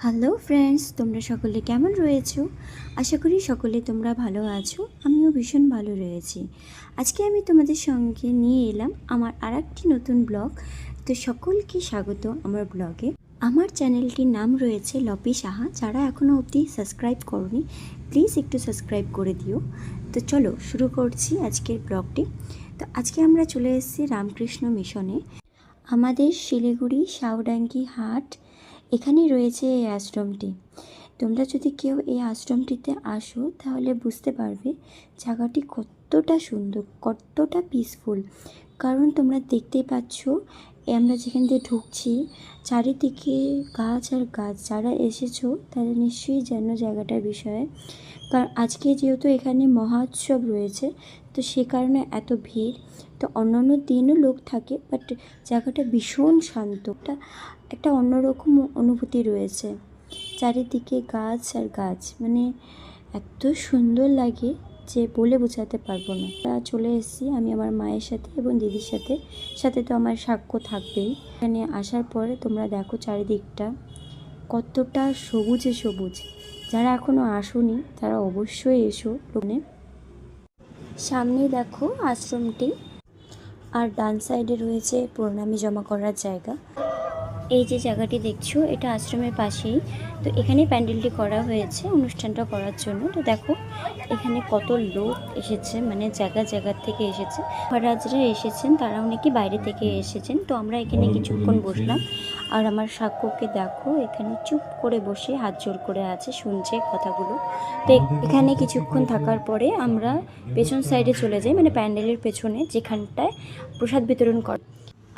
Hello friends, তোমরা সকলে কেমন রয়েছো? আশা করি সকলে তোমরা ভালো আছো। আমিও ভীষণ ভালো রয়েছি। আজকে আমি তোমাদের সঙ্গে নিয়ে এলাম আমার আরেকটি নতুন ব্লগ। তো সকলকে স্বাগত আমার ব্লগে। আমার চ্যানেলটির নাম রয়েছে লপি সাহা। যারা এখনও অবধি সাবস্ক্রাইব করনি, প্লিজ একটু সাবস্ক্রাইব করে দিও। তো চলো শুরু করছি আজকের ব্লগটি। তো আজকে আমরা চলে এসেছি রামকৃষ্ণ মিশনে। আমাদের শিলিগুড়ি সাউডাঙ্গি হাট, এখানেই রয়েছে এই আশ্রমটি। তোমরা যদি কেউ এই আশ্রমটিতে আসো তাহলে বুঝতে পারবে জায়গাটি কতটা সুন্দর, কতটা পিসফুল। কারণ তোমরা দেখতেই পাচ্ছ আমরা যেখান দিয়ে ঢুকছি চারিদিকে গাছ আর গাছ। যারা এসেছো তারা নিশ্চয়ই জানো জায়গাটার বিষয়ে। কারণ আজকে যেহেতু এখানে মহোৎসব রয়েছে, তো সে কারণে এত ভিড়। তো অন্যান্য দিনও লোক থাকে, বাট জায়গাটা ভীষণ শান্ত। একটা অন্যরকম অনুভূতি রয়েছে। চারিদিকে গাছ আর গাছ, মানে এত সুন্দর লাগে যে বলে বোঝাতে পারবো না। চলে এসেছি আমি আমার মায়ের সাথে এবং দিদির সাথে, সাথে তো আমার সাক্ষ্য থাকবেই। এখানে আসার পরে তোমরা দেখো চারিদিকটা কতটা সবুজে সবুজ। যারা এখনও আসোনি তারা অবশ্যই এসো। লোনে সামনে দেখো আশ্রমটি, আর ডান সাইডে রয়েছে প্রণামী জমা করার জায়গা। এই যে জায়গাটি দেখছো এটা আশ্রমের পাশেই। তো এখানে প্যান্ডেলটি করা হয়েছে অনুষ্ঠানটা করার জন্য। তো দেখো এখানে কত লোক এসেছে, মানে জায়গা থেকে এসেছে। মহারাজরা এসেছেন, তারাও নাকি বাইরে থেকে এসেছেন। তো আমরা এখানে কিছুক্ষণ বসলাম। আর আমার সাক্ষ্যকে দেখো এখানে চুপ করে বসে হাত জোড় করে আছে, শুনছে কথাগুলো। তো এখানে কিছুক্ষণ থাকার পরে আমরা পেছন সাইডে চলে যাই, মানে প্যান্ডেলের পেছনে যেখানটায় প্রসাদ বিতরণ করে।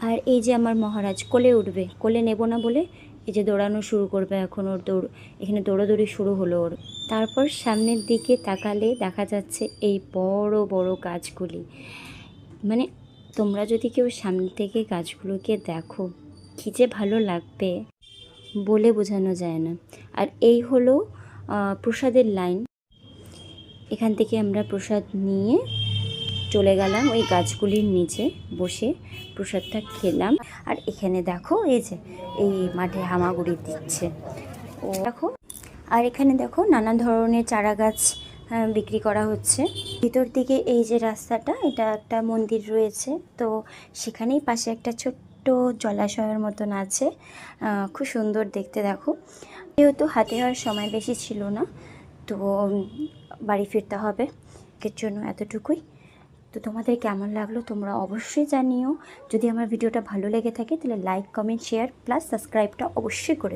আর এই যে আমার মহারাজ কোলে উঠবে, কোলে নেব না বলে এই যে দৌড়ানো শুরু করবে। এখন ওর এখানে দৌড়াদৌড়ি শুরু হলো ওর। তারপর সামনের দিকে তাকালে দেখা যাচ্ছে এই বড় বড় গাছগুলি। মানে তোমরা যদি কেউ সামনে থেকে গাছগুলোকে দেখো কী যে ভালো লাগবে বলে বোঝানো যায় না। আর এই হলো প্রসাদের লাইন। এখান থেকে আমরা প্রসাদ নিয়ে চলে গেলাম ওই গাছগুলির নিচে, বসে প্রসাদটা খেলাম। আর এখানে দেখো এই যে এই মাঠে হামাগুড়ি দিচ্ছে ও দেখো। আর এখানে দেখো নানা ধরনের চারা গাছ বিক্রি করা হচ্ছে। ভিতর দিকে এই যে রাস্তাটা, এটা একটা মন্দির রয়েছে। তো সেখানেই পাশে একটা ছোট্ট জলাশয়ের মতন আছে, খুব সুন্দর দেখতে। দেখো যেহেতু হাতে হওয়ার সময় বেশি ছিল না, তো বাড়ি ফিরতে হবে, এর জন্য এতটুকুই। তো তোমাদের কেমন লাগলো তোমরা অবশ্যই জানিও। যদি আমার ভিডিওটা ভালো লেগে থাকে তাহলে লাইক, কমেন্ট, শেয়ার প্লাস সাবস্ক্রাইবটা অবশ্যই করে দিও।